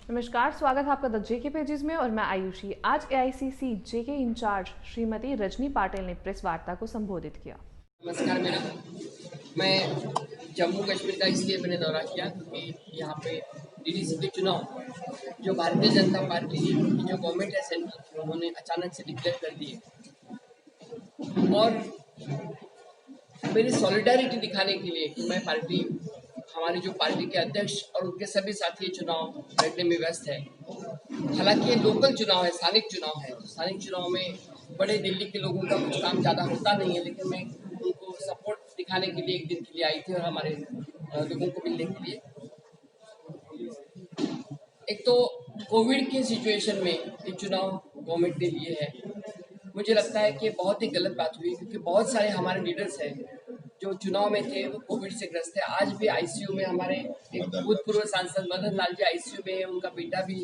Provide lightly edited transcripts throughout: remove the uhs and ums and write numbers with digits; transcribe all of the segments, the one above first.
नमस्कार, स्वागत है आपका द जेके पेजेस में और मैं आयुषी। आज एआईसीसी जेके इंचार्ज श्रीमती रजनी पाटिल ने प्रेस वार्ता को संबोधित किया। नमस्कार मेरा मैं जम्मू कश्मीर का इसलिए मैंने दौरा किया क्योंकि यहाँ पे डीडीसी के चुनाव जो भारतीय जनता पार्टी की जो गवर्नमेंट है सेंट्रल, उन्होंने अचानक से डिक्लेयर कर दिए और मेरी सॉलिडारिटी दिखाने के लिए कि मैं हमारी जो पार्टी के अध्यक्ष और उनके सभी साथी चुनाव लड़ने में व्यस्त है। हालांकि ये लोकल चुनाव है, स्थानिक चुनाव है। स्थानिक चुनाव में बड़े दिल्ली के लोगों का कुछ काम ज़्यादा होता नहीं है, लेकिन मैं उनको सपोर्ट दिखाने के लिए एक दिन के लिए आई थी और हमारे लोगों को मिलने के लिए। एक तो कोविड के सिचुएशन में ये चुनाव गवर्नमेंट ने लिए है, मुझे लगता है कि बहुत ही गलत बात हुई क्योंकि बहुत सारे हमारे लीडर्स हैं जो चुनाव में थे वो कोविड से ग्रस्त है। आज भी आईसीयू में हमारे एक भूतपूर्व सांसद मदन लाल जी आईसीयू में है, उनका बेटा भी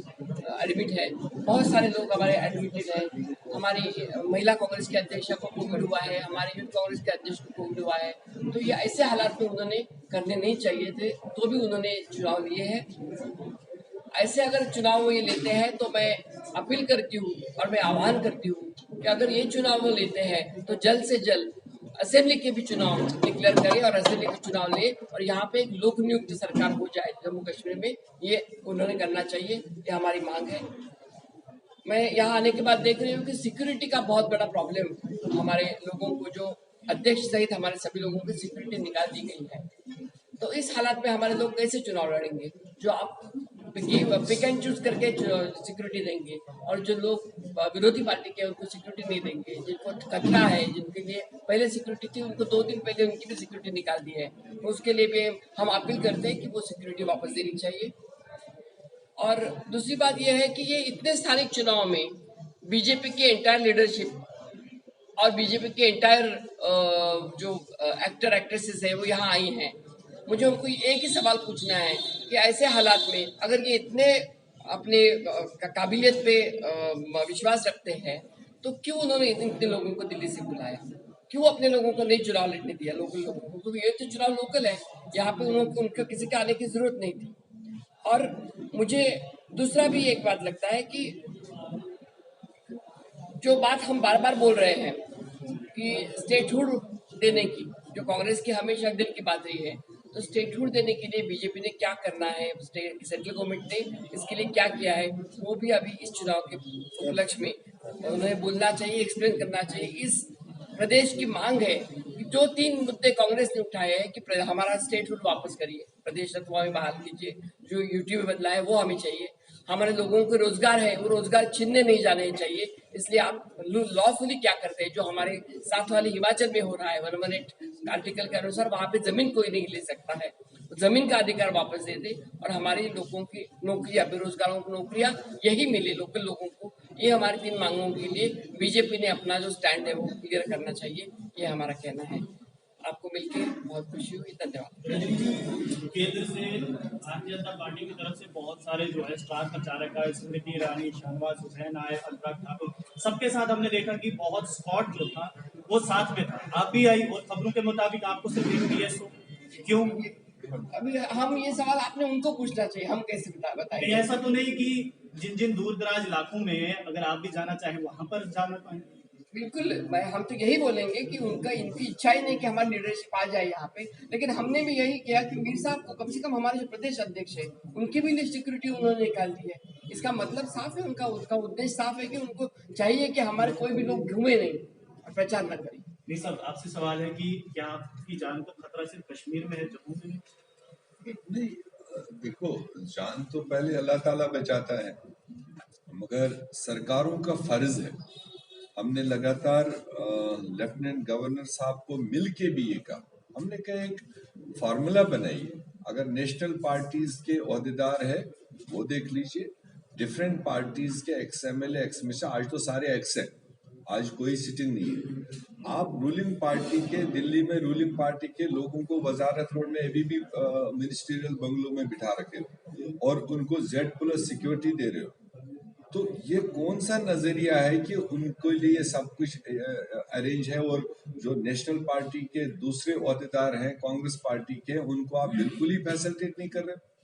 एडमिट है। बहुत सारे लोग हमारे एडमिटेड हैं। हमारी महिला कांग्रेस के अध्यक्ष को कोविड हुआ है, हमारे यूथ कांग्रेस के अध्यक्ष को कोविड हुआ है। तो ये ऐसे हालात में उन्होंने करने नहीं चाहिए थे, तो भी उन्होंने चुनाव लिए हैं। ऐसे अगर चुनाव वो ये लेते हैं तो मैं अपील करती हूँ और मैं आह्वान करती हूँ कि अगर ये चुनाव वो लेते हैं तो जल्द से जल्द असेंबली के भी चुनाव डिक्लेयर करें और असेंबली के चुनाव ले और यहाँ पे एक लोक नियुक्त सरकार हो जाए जम्मू कश्मीर में। ये उन्होंने करना चाहिए, ये हमारी मांग है। मैं यहाँ आने के बाद देख रही हूँ कि सिक्योरिटी का बहुत बड़ा प्रॉब्लम हमारे लोगों को, जो अध्यक्ष सहित हमारे सभी लोगों की सिक्योरिटी निकाल दी गई है। तो इस हालात में हमारे लोग कैसे चुनाव लड़ेंगे? जो आप पिक एंड चूज करके सिक्योरिटी देंगे और जो लोग विरोधी पार्टी के उनको सिक्योरिटी नहीं देंगे, जिनको खतरा है, जिनके लिए पहले सिक्योरिटी थी उनको 2 दिन पहले उनकी भी सिक्योरिटी निकाल दी है, तो उसके लिए भी हम अपील करते हैं कि वो सिक्योरिटी वापस देनी चाहिए। और दूसरी बात यह है कि ये इतने स्थानिक चुनाव में बीजेपी के एंटायर लीडरशिप और बीजेपी के एंटायर जो एक्टर एक्ट्रेसेस है वो यहाँ आई हैं। मुझे उनको एक ही सवाल पूछना है कि ऐसे हालात में अगर ये इतने अपने काबिलियत पे विश्वास रखते हैं तो क्यों उन्होंने इतने लोगों को दिल्ली से बुलाया? क्यों अपने लोगों को नहीं चुनाव लड़ने दिया, लोकल लोगों को? क्योंकि ये तो चुनाव लोकल है, यहाँ पे उनको किसी के आने की जरूरत नहीं थी। और मुझे दूसरा भी एक बात लगता है कि जो बात हम बार बार बोल रहे हैं कि स्टेटहुड देने की, जो कांग्रेस की हमेशा दिल की बात रही है, तो स्टेटहुड देने के लिए बीजेपी ने क्या करना है, सेंट्रल गवर्नमेंट ने इसके लिए क्या किया है, वो भी अभी इस चुनाव के उपलक्ष्य में उन्हें बोलना चाहिए, एक्सप्लेन करना चाहिए। इस प्रदेश की मांग है कि जो 3 मुद्दे कांग्रेस ने उठाए हैं कि हमारा स्टेटहुड वापस करिए, प्रदेश तत्व में बहाल कीजिए, जो यूटी में बदला है वो हमें चाहिए, हमारे लोगों को रोजगार है वो रोजगार छीनने नहीं जाने चाहिए। इसलिए आप लॉफुली क्या करते हैं, जो हमारे साथ वाले हिमाचल में हो रहा है 118 आर्टिकल के अनुसार वहां पे जमीन कोई नहीं ले सकता है, जमीन का अधिकार वापस दे दे और हमारे लोगों की नौकरियां, बेरोजगारों को नौकरियां यही मिले, लोकल लोगों को। ये हमारी 3 मांगों के लिए बीजेपी ने अपना जो स्टैंड है वो क्लियर करना चाहिए, ये हमारा कहना है। आपको मिलकर बहुत खुशी हुई, धन्यवाद। केंद्र से भारतीय जनता पार्टी की तरफ से बहुत सारे जो है स्टार प्रचारक है, स्मृति ईरानी, शाहनवाज हुसैन आए, अनुराग ठाकुर, सबके साथ हमने देखा कि बहुत स्पॉट जो था वो साथ में था। आप भी आई और खबरों के मुताबिक आपको सिर्फ एक डीएसओ, क्यों? अभी हम ये सवाल आपने उनको पूछना चाहिए, हम कैसे बताएं? ऐसा तो नहीं कि जिन जिन दूर दराज इलाकों में अगर आप भी जाना चाहें वहां पर जाना पाए? बिल्कुल, हम तो यही बोलेंगे कि इनकी इच्छा ही नहीं कि हमारी लीडरशिप आ जाए यहाँ पे, लेकिन हमने भी यही किया कि मीर साहब को कम से कम, हमारे जो प्रदेश अध्यक्ष है उनकी भी सिक्योरिटी उन्होंने निकाल दी है। इसका मतलब साफ है, उनका उद्देश्य साफ है कि उनको चाहिए कि हमारे कोई भी लोग घूमे नहीं और प्रचार न करें। नहीं साहब, आपसे सवाल है कि क्या आपकी जान को खतरा सिर्फ कश्मीर में है, जम्मू में नहीं? देखो, जान तो पहले अल्लाह ताला बचाता है, मगर सरकारों का फर्ज है। हमने लगातार लेफ्टिनेंट गवर्नर साहब को मिल के भी ये कहा, हमने कहा एक फार्मूला बनाइए, अगर नेशनल पार्टीज के ओहदेदार है वो देख लीजिए, डिफरेंट पार्टीज के एक्स एमएलए, एक्स मिनिस्टर, आज तो सारे एक्स हैं, आज कोई सिटिंग नहीं है। आप रूलिंग पार्टी के, दिल्ली में रूलिंग पार्टी के लोगों को वजारत रोड में अभी भी मिनिस्ट्रियल बंगलों में बिठा रखे हो और उनको Z+ सिक्योरिटी दे रहे हो, तो ये कौन सा नजरिया है कि उनको लिए सब कुछ अरेंज है और जो नेशनल पार्टी के दूसरे ओहदेदार हैं कांग्रेस पार्टी के, उनको आप बिल्कुल ही फैसिलिटेट नहीं कर रहे?